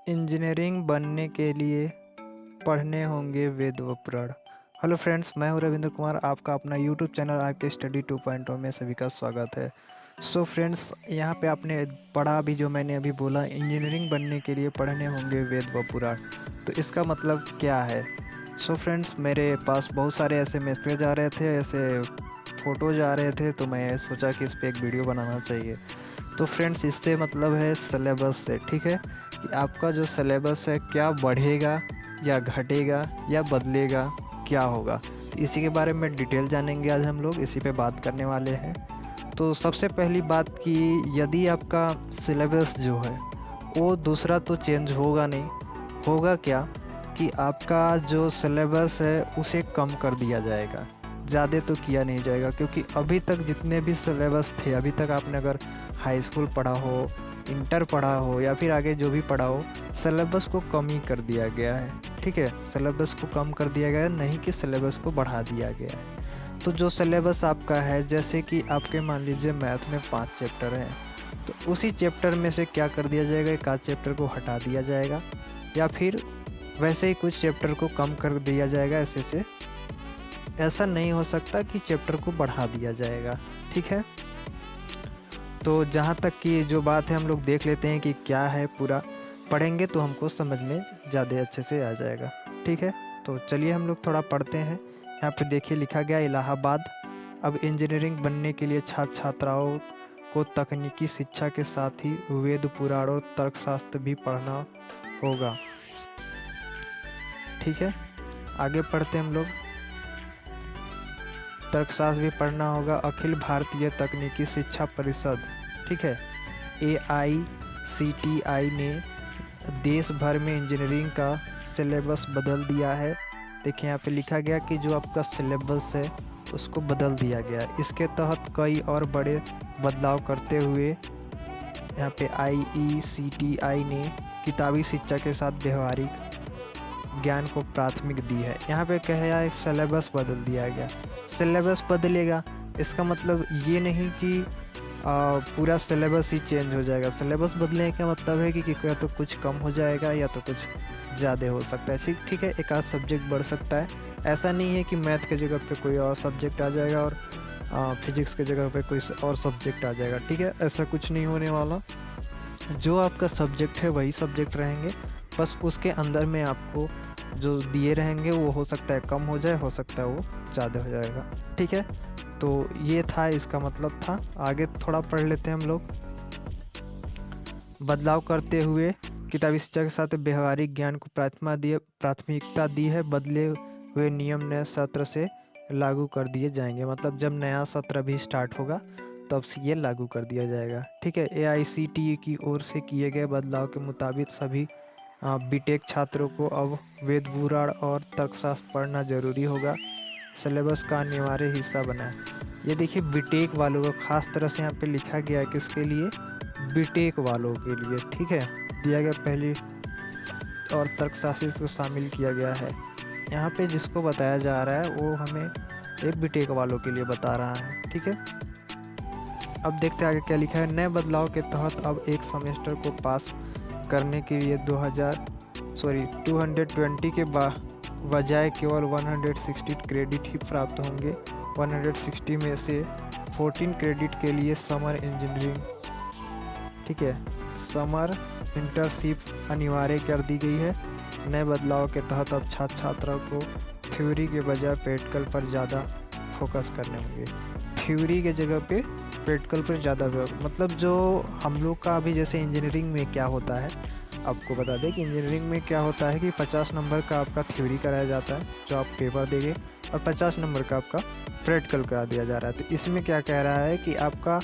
Engineering बनने के लिए पढ़ने होंगे वेद व पुराण। हेलो फ्रेंड्स, मैं हूं रविंद्र कुमार। आपका अपना यूट्यूब चैनल आर के स्टडी 2.0 में सभी का स्वागत है। सो फ्रेंड्स, यहाँ पे आपने पढ़ा भी, जो मैंने अभी बोला, इंजीनियरिंग बनने के लिए पढ़ने होंगे वेद व पुराण। तो इसका मतलब क्या है? सो फ्रेंड्स, मेरे पास बहुत सारे ऐसे मैसेज आ रहे थे, ऐसे फ़ोटोज़ आ रहे थे, तो मैं सोचा कि इस पर एक वीडियो बनाना चाहिए। तो फ्रेंड्स, इससे मतलब है सिलेबस से, ठीक है, कि आपका जो सिलेबस है क्या बढ़ेगा या घटेगा या बदलेगा, क्या होगा। तो इसी के बारे में डिटेल जानेंगे आज हम लोग, इसी पे बात करने वाले हैं। तो सबसे पहली बात कि यदि आपका सिलेबस जो है वो दूसरा तो चेंज होगा नहीं, होगा क्या कि आपका जो सिलेबस है उसे कम कर दिया जाएगा, ज़्यादा तो किया नहीं जाएगा। क्योंकि अभी तक जितने भी सिलेबस थे, अभी तक आपने अगर हाई स्कूल पढ़ा हो, इंटर पढ़ा हो या फिर आगे जो भी पढ़ा हो, सिलेबस को कम ही कर दिया गया है। ठीक है, सिलेबस को कम कर दिया गया है, नहीं कि सिलेबस को बढ़ा दिया गया है। तो जो सिलेबस आपका है, जैसे कि आपके मान लीजिए मैथ में 5 चैप्टर हैं, तो उसी चैप्टर में से क्या कर दिया जाएगा, एक आध चैप्टर को हटा दिया जाएगा, या फिर वैसे ही कुछ चैप्टर को कम कर दिया जाएगा। ऐसे से ऐसा नहीं हो सकता कि चैप्टर को बढ़ा दिया जाएगा। ठीक है, तो जहाँ तक कि जो बात है, हम लोग देख लेते हैं कि क्या है। पूरा पढ़ेंगे तो हमको समझ में ज़्यादा अच्छे से आ जाएगा। ठीक है, तो चलिए हम लोग थोड़ा पढ़ते हैं। यहाँ पे देखिए लिखा गया इलाहाबाद। अब इंजीनियरिंग बनने के लिए छात्र छात्राओं को तकनीकी शिक्षा के साथ ही वेद पुराण और तर्कशास्त्र भी पढ़ना होगा। ठीक है, आगे पढ़ते हैं हम लोग। तर्कशास्त्र भी पढ़ना होगा। अखिल भारतीय तकनीकी शिक्षा परिषद, ठीक है, AICTI ने देश भर में इंजीनियरिंग का सिलेबस बदल दिया है। देखिए यहाँ पे लिखा गया कि जो आपका सिलेबस है उसको बदल दिया गया। इसके तहत कई और बड़े बदलाव करते हुए यहाँ पे IECTI ने किताबी शिक्षा के साथ व्यवहारिक ज्ञान को प्राथमिक दी है। यहाँ पे कहा है एक सिलेबस बदल दिया गया। सिलेबस बदलेगा, इसका मतलब ये नहीं कि पूरा सिलेबस ही चेंज हो जाएगा। सिलेबस बदलने का मतलब है कि या तो कुछ कम हो जाएगा या तो कुछ ज़्यादा हो सकता है। ठीक है, एक आध सब्जेक्ट बढ़ सकता है। ऐसा नहीं है कि मैथ के जगह पे कोई और सब्जेक्ट आ जाएगा और फिजिक्स के जगह पे कोई और सब्जेक्ट आ जाएगा। ठीक है, ऐसा कुछ नहीं होने वाला। जो आपका सब्जेक्ट है वही सब्जेक्ट रहेंगे, बस उसके अंदर में आपको जो दिए रहेंगे वो हो सकता है कम हो जाए, हो सकता है वो ज़्यादा हो जाएगा। ठीक है, तो ये था, इसका मतलब था। आगे थोड़ा पढ़ लेते हैं हम लोग। बदलाव करते हुए किताबी शिक्षा के साथ व्यवहारिक ज्ञान को प्राथमिकता दी है। बदले हुए नियम नए सत्र से लागू कर दिए जाएंगे। मतलब जब नया सत्र भी स्टार्ट होगा तब से ये लागू कर दिया जाएगा। ठीक है, AICTE की ओर से किए गए बदलाव के मुताबिक सभी बीटेक छात्रों को अब वेद पुराण और तर्कशास्त्र पढ़ना जरूरी होगा, सिलेबस का अनिवार्य हिस्सा बना है। ये देखिए बीटेक वालों को खास तरह से यहाँ पे लिखा गया है, किसके लिए? बीटेक वालों के लिए। ठीक है, दिया गया पहली और तर्कशास्त्र को शामिल किया गया है। यहाँ पे जिसको बताया जा रहा है वो हमें एक बीटेक वालों के लिए बता रहा है। ठीक है, अब देखते हैं आगे क्या लिखा है। नए बदलाव के तहत अब एक सेमेस्टर को पास करने के लिए 220 के बजाय केवल 160 क्रेडिट ही प्राप्त होंगे। 160 में से 14 क्रेडिट के लिए समर इंजीनियरिंग, ठीक है, समर इंटर्नशिप अनिवार्य कर दी गई है। नए बदलाव के तहत अब छात्र छात्राओं को थ्योरी के बजाय प्रैक्टिकल पर ज़्यादा फोकस करने होंगे। थ्योरी के जगह पे प्रैक्टिकल पर ज़्यादा, मतलब जो हम लोग का अभी जैसे इंजीनियरिंग में क्या होता है, आपको बता दें कि इंजीनियरिंग में क्या होता है कि 50 नंबर का आपका थ्योरी कराया जाता है जो आप पेपर देंगे, और 50 नंबर का आपका प्रैक्टिकल करा दिया जा रहा है। तो इसमें क्या कह रहा है कि आपका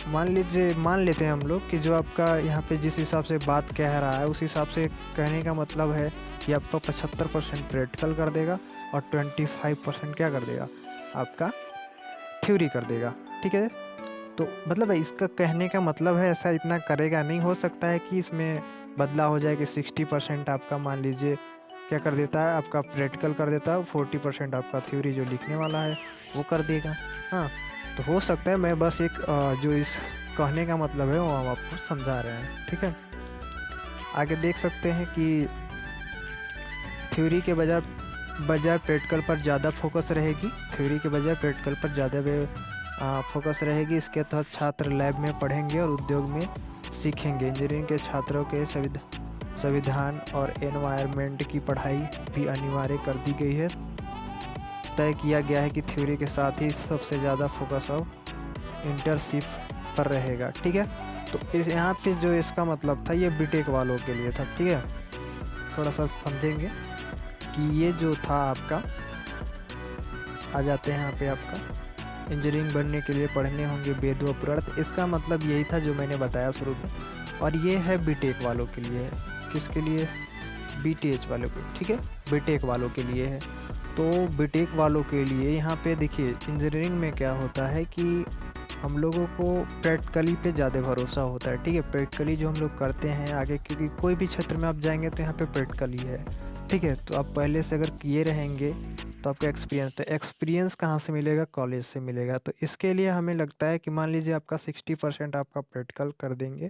मान लेते हैं हम लोग कि जो आपका यहाँ पे जिस हिसाब से बात कह रहा है उस हिसाब से कहने का मतलब है कि आपका 75% प्रैक्टिकल कर देगा और 25% क्या कर देगा, आपका थ्योरी कर देगा। ठीक है, तो मतलब इसका कहने का मतलब है ऐसा इतना करेगा नहीं। हो सकता है कि इसमें बदलाव हो जाए कि 60% आपका मान लीजिए क्या कर देता है, आपका प्रैक्टिकल कर देता है, 40% आपका थ्योरी जो लिखने वाला है वो कर देगा। हाँ, तो हो सकता है। मैं बस एक जो इस कहने का मतलब है वो हम आपको समझा रहे हैं। ठीक है, आगे देख सकते हैं कि थ्योरी के बजाय बजाय प्रैक्टिकल पर ज़्यादा फोकस रहेगी। थ्योरी के बजाय प्रैक्टिकल पर ज़्यादा फोकस रहेगी। इसके तहत छात्र लैब में पढ़ेंगे और उद्योग में सीखेंगे। इंजीनियरिंग के छात्रों के संविधान और एनवायरनमेंट की पढ़ाई भी अनिवार्य कर दी गई है। तय किया गया है कि थ्योरी के साथ ही सबसे ज़्यादा फोकस अब इंटर्नशिप पर रहेगा। ठीक है, तो इस यहाँ पे जो इसका मतलब था ये बीटेक वालों के लिए था। ठीक है, थोड़ा सा समझेंगे कि ये जो था आपका, आ जाते हैं यहाँ पे आपका इंजीनियरिंग बनने के लिए पढ़ने होंगे वेद व पुराण। इसका मतलब यही था जो मैंने बताया शुरू में, और ये है बीटेक वालों के लिए है। किसके लिए? बीटीएच वालों को। ठीक है, बीटेक वालों के लिए है। तो बीटेक वालों के लिए यहाँ पे देखिए, इंजीनियरिंग में क्या होता है कि हम लोगों को प्रैक्टिकली पे ज़्यादा भरोसा होता है। ठीक है, प्रैक्टिकली जो हम लोग करते हैं आगे, क्योंकि कोई भी क्षेत्र में आप जाएंगे तो यहाँ पे प्रैक्टिकली है। ठीक है, तो आप पहले से अगर किए रहेंगे तो आपका एक्सपीरियंस कहाँ से मिलेगा? कॉलेज से मिलेगा। तो इसके लिए हमें लगता है कि मान लीजिए आपका 60% आपका प्रैक्टिकल कर देंगे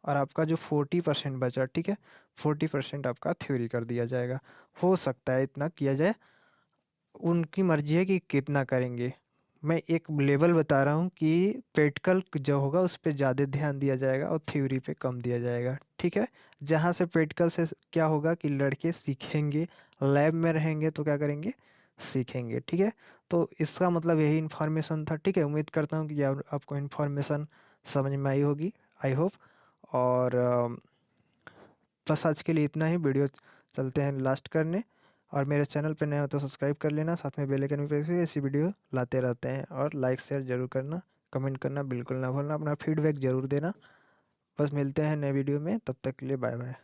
और आपका जो 40% बचा, ठीक है, 40% आपका थ्योरी कर दिया जाएगा। हो सकता है इतना किया जाए, उनकी मर्जी है कि कितना करेंगे। मैं एक लेवल बता रहा हूँ कि प्रैक्टिकल जो होगा उस पर ज़्यादा ध्यान दिया जाएगा और थ्योरी पे कम दिया जाएगा। ठीक है, जहाँ से प्रैक्टिकल से क्या होगा कि लड़के सीखेंगे, लैब में रहेंगे तो क्या करेंगे? सीखेंगे। ठीक है, तो इसका मतलब यही इन्फॉर्मेशन था। ठीक है, उम्मीद करता हूँ कि आपको इन्फॉर्मेशन समझ में आई होगी, आई होप। और बस आज के लिए इतना ही। वीडियो चलते हैं लास्ट करने, और मेरे चैनल पे नए हो तो सब्सक्राइब कर लेना, साथ में बेल आइकन भी प्रेस करके ऐसी वीडियो लाते रहते हैं। और लाइक शेयर ज़रूर करना, कमेंट करना बिल्कुल ना भूलना, अपना फीडबैक ज़रूर देना। बस मिलते हैं नए वीडियो में, तब तक के लिए बाय बाय।